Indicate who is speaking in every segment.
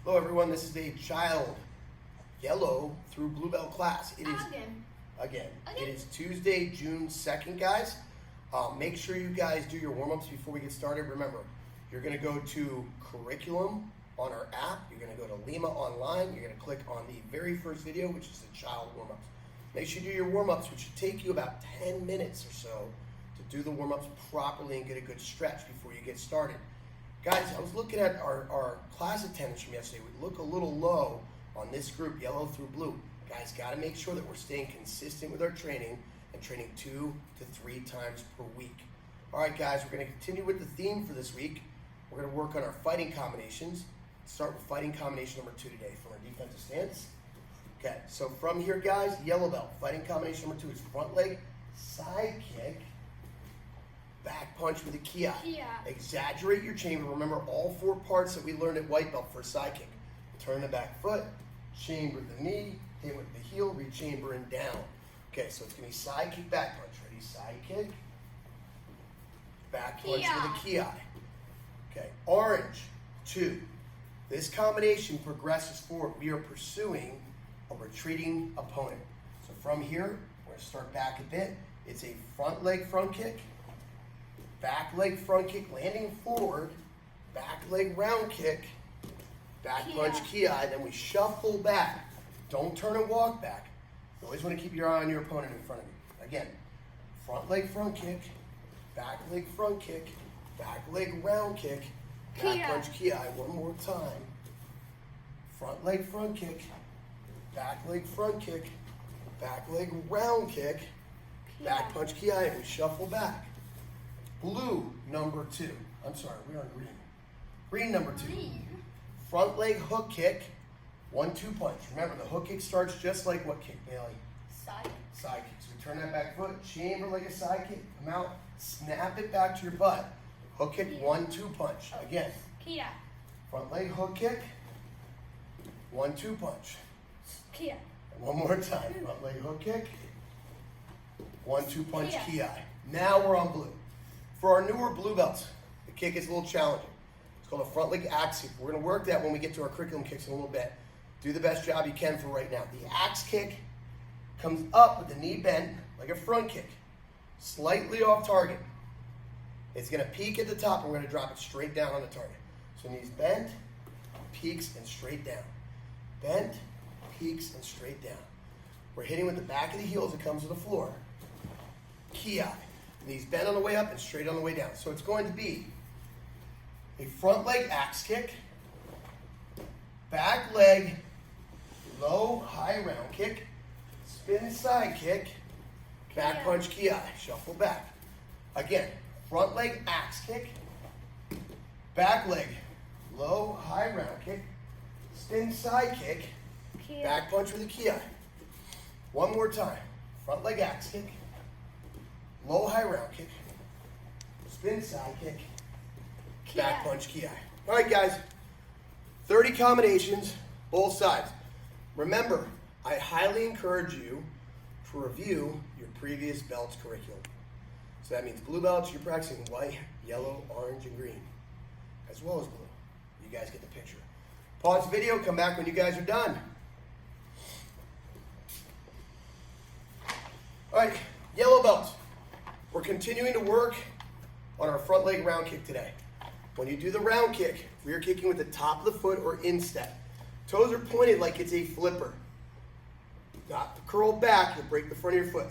Speaker 1: Hello everyone, this is a child yellow through blue belt class. It is again. It is Tuesday, June 2nd, guys. Make sure you guys do your warm-ups before we get started. Remember, you're gonna go to curriculum on our app. You're gonna go to Lima online. You're gonna click on the very first video, which is the child warm-ups. Make sure you do your warm-ups, which should take you about 10 minutes or so to do the warm-ups properly and get a good stretch before you get started. Guys, I was looking at our class attendance from yesterday. We look a little low on this group, yellow through blue. Guys, got to make sure that we're staying consistent with our training and training 2 to 3 times per week. All right, guys, we're going to continue with the theme for this week. We're going to work on our fighting combinations. Start with fighting combination number 2 today from our defensive stance. Okay, so from here, guys, yellow belt. Fighting combination number 2 is front leg, side kick, back punch with a ki. Exaggerate your chamber. Remember all 4 parts that we learned at white belt for a side kick. Turn the back foot, chamber the knee, hit with the heel, re-chamber and down. Okay, so it's going to be side kick, back punch. Ready? Side kick, back punch with a ki. Okay, orange, 2. This combination progresses forward. We are pursuing a retreating opponent. So from here, we're going to start back a bit. It's a front leg front kick, back leg front kick, landing forward, back leg round kick, back punch ki, then we shuffle back. Don't turn and walk back. You always want to keep your eye on your opponent in front of you. Again, front leg front kick, back leg front kick, back leg round kick, back punch ki. One more time. Front leg front kick, back leg front kick, back leg round kick, back punch ki, and we shuffle back. Blue number 2. I'm sorry, we're on green. Green number 2. Front leg hook kick, 1-2 punch. Remember, the hook kick starts just like what kick, Bailey? Side kick. So we turn that back foot, chamber like a side kick, come out, snap it back to your butt. Hook kick, 1-2 punch. Again. Front leg hook kick, 1-2 punch. And one more time. Front leg hook kick, 1-2 punch ki. Now we're on blue. For our newer blue belts, the kick is a little challenging. It's called a front leg axe kick. We're going to work that when we get to our curriculum kicks in a little bit. Do the best job you can for right now. The axe kick comes up with the knee bent like a front kick, slightly off target. It's going to peak at the top and we're going to drop it straight down on the target. So knees bent, peaks and straight down. Bent, peaks and straight down. We're hitting with the back of the heel as it comes to the floor. Ki. Knees bent on the way up and straight on the way down. So it's going to be a front leg axe kick, back leg, low, high round kick, spin side kick, back punch ki. Shuffle back. Again, front leg axe kick, back leg, low, high round kick, spin side kick, back punch with a ki. One more time. Front leg axe kick, low, high round kick, spin side kick, back punch ki. All right, guys. 30 combinations, both sides. Remember, I highly encourage you to review your previous belts curriculum. So that means blue belts, you're practicing white, yellow, orange, and green, as well as blue. You guys get the picture. Pause the video, come back when you guys are done. All right, yellow belts. We're continuing to work on our front leg round kick today. When you do the round kick, rear kicking with the top of the foot or instep. Toes are pointed like it's a flipper. Not the curl back, you'll break the front of your foot.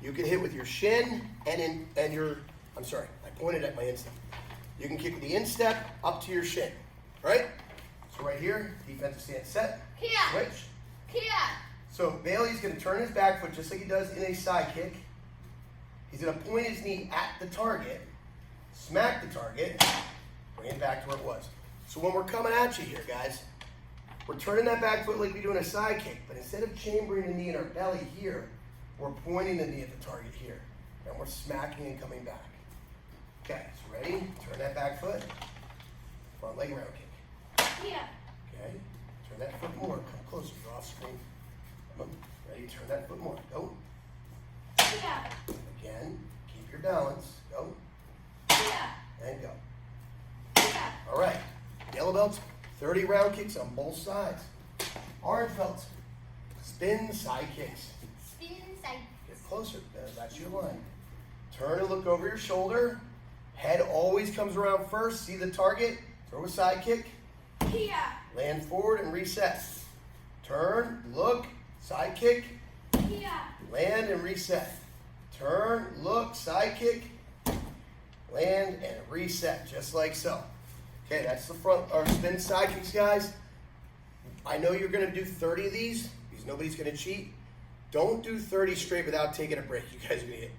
Speaker 1: You can hit with your shin and your, I'm sorry, I pointed at my instep. You can kick with the instep up to your shin, right? So right here, defensive stance set, switch. So Bailey's gonna turn his back foot just like he does in a side kick. He's gonna point his knee at the target, smack the target, bring it back to where it was. So when we're coming at you here, guys, we're turning that back foot like we do in a side kick, but instead of chambering the knee in our belly here, we're pointing the knee at the target here, and we're smacking and coming back. Okay, so ready? Turn that back foot, front leg round kick. Okay, turn that foot more, come closer, you're off screen. Come on. Ready? Turn that foot more, go. Again, keep your balance, go. And go. All right, yellow belts, 30 round kicks on both sides. Orange belts. Spin side kicks.
Speaker 2: Spin side.
Speaker 1: Get closer. That's your line. Turn and look over your shoulder. Head always comes around first. See the target. Throw a side kick.
Speaker 2: Here.
Speaker 1: Land forward and reset. Turn, look, side kick.
Speaker 2: Here.
Speaker 1: Land and reset. Turn, look, side kick. Land and reset, just like so. Okay, that's the front or spin side kicks, guys. I know you're gonna do 30 of these because nobody's gonna cheat. Don't do 30 straight without taking a break. You guys are gonna get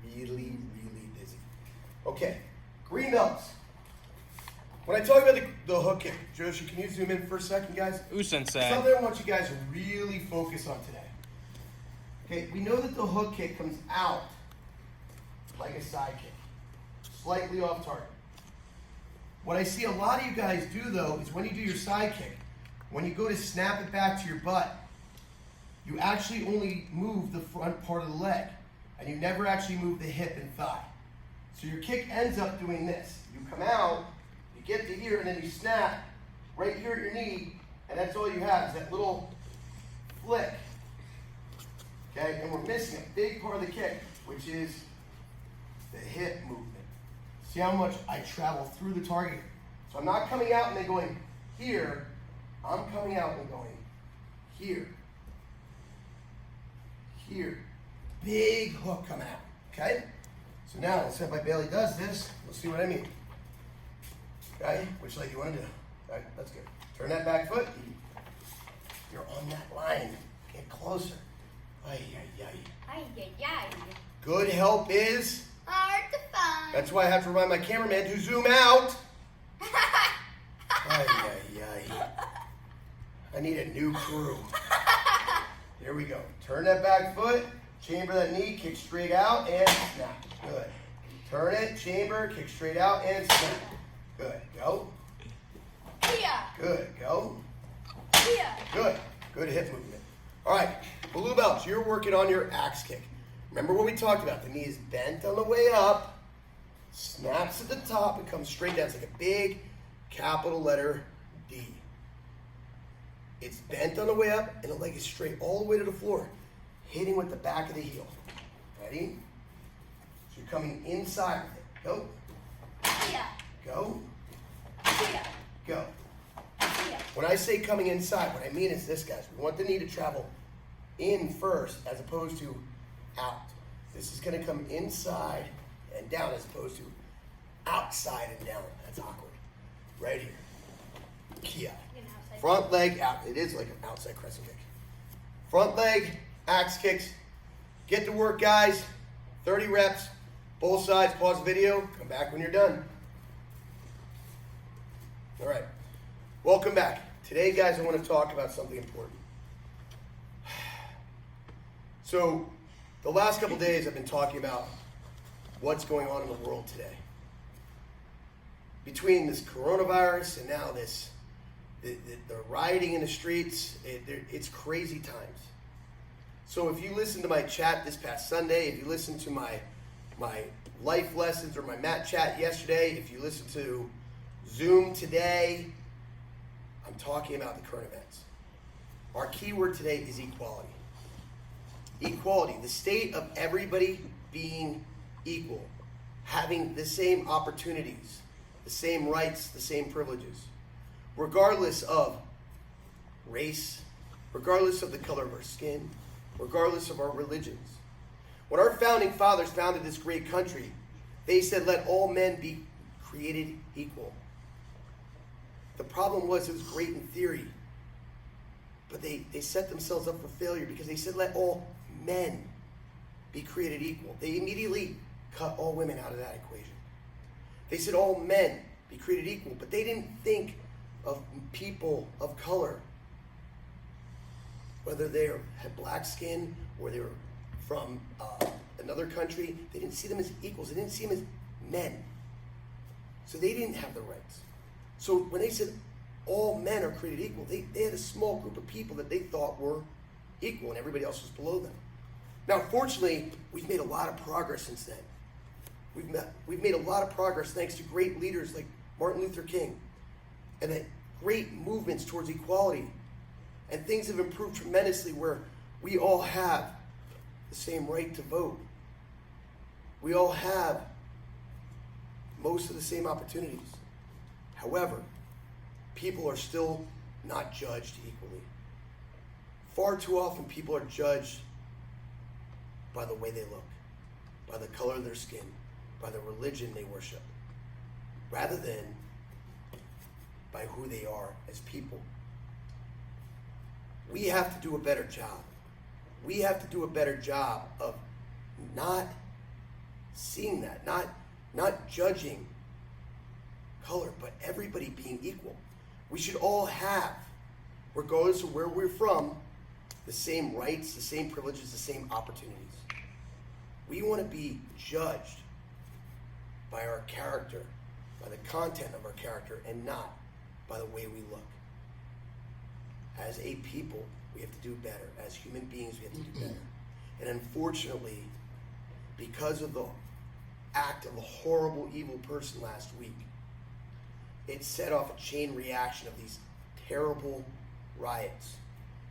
Speaker 1: really, really busy. Okay, green belts. When I talk about the hook kick, Joshi, can you zoom in for a second, guys?
Speaker 3: Sensei.
Speaker 1: Something I want you guys to really focus on today. Okay, we know that the hook kick comes out like a side kick, slightly off target. What I see a lot of you guys do, though, is when you do your side kick, when you go to snap it back to your butt, you actually only move the front part of the leg, and you never actually move the hip and thigh. So your kick ends up doing this. You come out, you get to here, and then you snap right here at your knee, and that's all you have is that little flick. Okay, and we're missing a big part of the kick, which is the hip movement. See how much I travel through the target. So I'm not coming out and then going here. I'm coming out and going here. Here. Big hook coming out. Okay? So now, let's see if my Bailey does this. We'll see what I mean. Okay? Which leg you want to do? All right, that's good. Turn that back foot. You're on that line. Get closer. Ay, ay, ay.
Speaker 2: Ay, ay, ay.
Speaker 1: Good help is.
Speaker 2: Hard to find.
Speaker 1: That's why I have to remind my cameraman to zoom out. Ay, ay, ay. I need a new crew. Here we go. Turn that back foot, chamber that knee, kick straight out, and snap. Good. Turn it, chamber, kick straight out, and snap. Good. Go.
Speaker 2: Here.
Speaker 1: Good. Go.
Speaker 2: Here.
Speaker 1: Good. Good hip movement. All right. Blue belts, you're working on your axe kick. Remember what we talked about. The knee is bent on the way up, snaps at the top, and comes straight down. It's like a big capital letter D. It's bent on the way up, and the leg is straight all the way to the floor, hitting with the back of the heel. Ready? So you're coming inside with it. Go.
Speaker 2: Here.
Speaker 1: Go.
Speaker 2: Here.
Speaker 1: Go.
Speaker 2: Here.
Speaker 1: When I say coming inside, what I mean is this, guys. We want the knee to travel in first as opposed to out. This is going to come inside and down as opposed to outside and down. That's awkward. Right here. Kia. Front leg out. It is like an outside crescent kick. Front leg, axe kicks. Get to work, guys. 30 reps. Both sides. Pause the video. Come back when you're done. All right. Welcome back. Today, guys, I want to talk about something important. So, the last couple days I've been talking about what's going on in the world today. Between this coronavirus and now this, the rioting in the streets, it's crazy times. So if you listen to my chat this past Sunday, if you listen to my life lessons or my Matt chat yesterday, if you listen to Zoom today, I'm talking about the current events. Our keyword today is equality. Equality, the state of everybody being equal, having the same opportunities, the same rights, the same privileges, regardless of race, regardless of the color of our skin, regardless of our religions. When our founding fathers founded this great country, they said, let all men be created equal. The problem was it was great in theory, but they set themselves up for failure because they said, let all men be created equal. They immediately cut all women out of that equation. They said all men be created equal, but they didn't think of people of color, whether they had black skin or they were from another country. They didn't see them as equals. They didn't see them as men. So they didn't have the rights. So when they said all men are created equal, they had a small group of people that they thought were equal and everybody else was below them. Now, fortunately, we've made a lot of progress since then. We've made a lot of progress thanks to great leaders like Martin Luther King. And that great movements towards equality. And things have improved tremendously where we all have the same right to vote. We all have most of the same opportunities. However, people are still not judged equally. Far too often people are judged by the way they look, by the color of their skin, by the religion they worship, rather than by who they are as people. We have to do a better job. We have to do a better job of not seeing that, not judging color, but everybody being equal. We should all have, regardless of where we're from, the same rights, the same privileges, the same opportunities. We want to be judged by our character, by the content of our character, and not by the way we look. As a people, we have to do better. As human beings, we have to do better. And unfortunately, because of the act of a horrible, evil person last week, it set off a chain reaction of these terrible riots.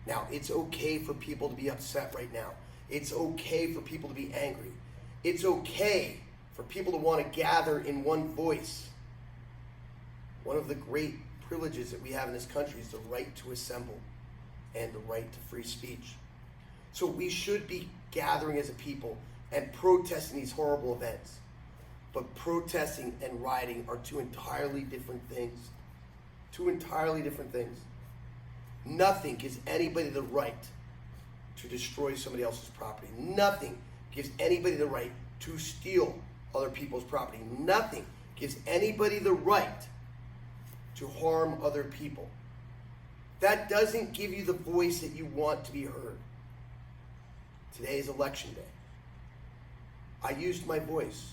Speaker 1: Now, it's okay for people to be upset right now. It's okay for people to be angry. It's okay for people to want to gather in one voice. One of the great privileges that we have in this country is the right to assemble and the right to free speech. So we should be gathering as a people and protesting these horrible events. But protesting and rioting are two entirely different things. Two entirely different things. Nothing gives anybody the right to destroy somebody else's property. Nothing gives anybody the right to steal other people's property. Nothing gives anybody the right to harm other people. That doesn't give you the voice that you want to be heard. Today is election day. I used my voice.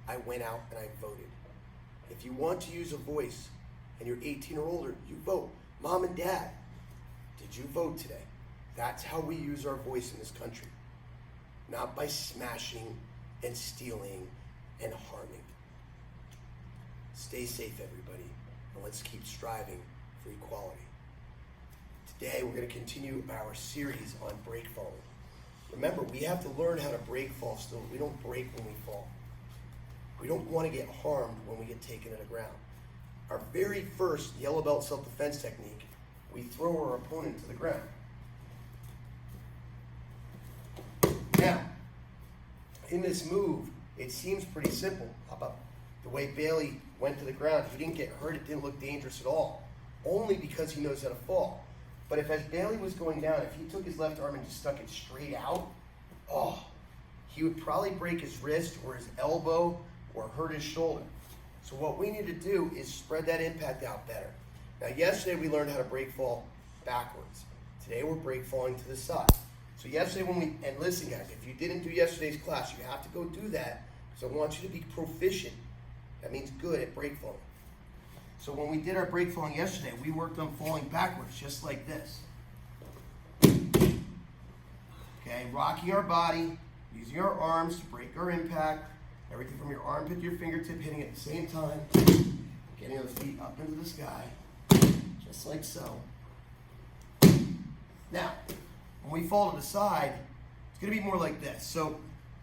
Speaker 1: I went out and I voted. If you want to use a voice and you're 18 or older, you vote. Mom and Dad, did you vote today? That's how we use our voice in this country. Not by smashing and stealing and harming. Stay safe, everybody, and let's keep striving for equality. Today, we're going to continue our series on break falling. Remember, we have to learn how to break fall still. We don't break when we fall. We don't want to get harmed when we get taken to the ground. Our very first yellow belt self-defense technique, we throw our opponent to the ground. Now, in this move, it seems pretty simple. How about the way Bailey went to the ground? He didn't get hurt. It didn't look dangerous at all. Only because he knows how to fall. But if as Bailey was going down, if he took his left arm and just stuck it straight out, he would probably break his wrist or his elbow or hurt his shoulder. So what we need to do is spread that impact out better. Now, yesterday we learned how to break fall backwards. Today we're break falling to the side. So yesterday and listen guys, if you didn't do yesterday's class, you have to go do that because I want you to be proficient. That means good at break falling. So when we did our break falling yesterday, we worked on falling backwards, just like this. Okay, rocking our body, using our arms to break our impact, everything from your armpit to your fingertip, hitting at the same time, getting those feet up into the sky, just like so. Now, when we fall to the side, it's going to be more like this. So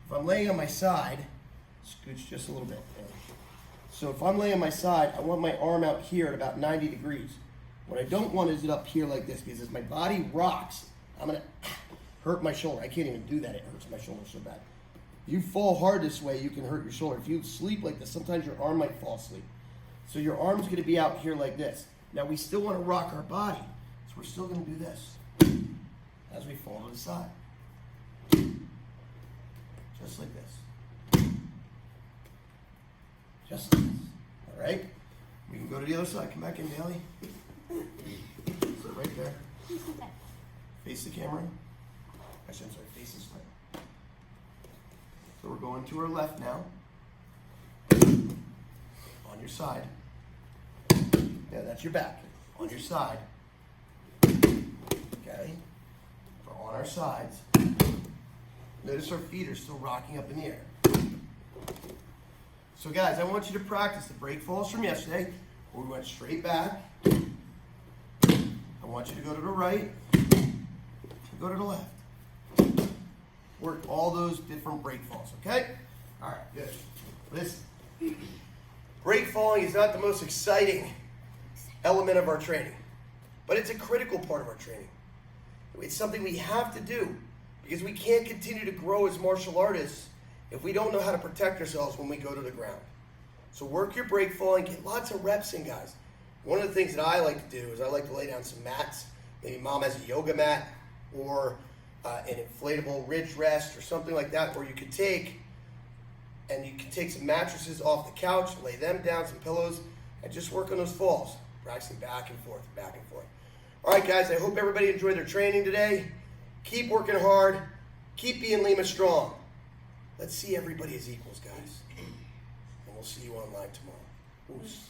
Speaker 1: if I'm laying on my side, scooch just a little bit. So if I'm laying on my side, I want my arm out here at about 90 degrees. What I don't want is it up here like this, because as my body rocks, I'm going to hurt my shoulder. I can't even do that. It hurts my shoulder so bad. If you fall hard this way, you can hurt your shoulder. If you sleep like this, sometimes your arm might fall asleep. So your arm's going to be out here like this. Now we still want to rock our body, so we're still going to do this as we fall to the side. Just like this. Just like this. All right? We can go to the other side. Come back in, Bailey. Sit right there. Face the camera. Actually, I'm sorry. Face this way. So we're going to our left now. On your side. Yeah, that's your back. On your side. Okay? We're on our sides. Notice our feet are still rocking up in the air. So guys, I want you to practice the break falls from yesterday, where we went straight back, want you to go to the right, go to the left. Work all those different break falls, okay? All right, good. Listen, break falling is not the most exciting element of our training, but it's a critical part of our training. It's something we have to do because we can't continue to grow as martial artists if we don't know how to protect ourselves when we go to the ground. So work your break falling, get lots of reps in, guys. One of the things that I like to do is I like to lay down some mats. Maybe mom has a yoga mat or an inflatable ridge rest or something like that where you could take some mattresses off the couch, lay them down, some pillows, and just work on those falls, practicing back and forth, back and forth. All right, guys, I hope everybody enjoyed their training today. Keep working hard. Keep being Lima strong. Let's see everybody as equals, guys. And we'll see you online tomorrow. Oos.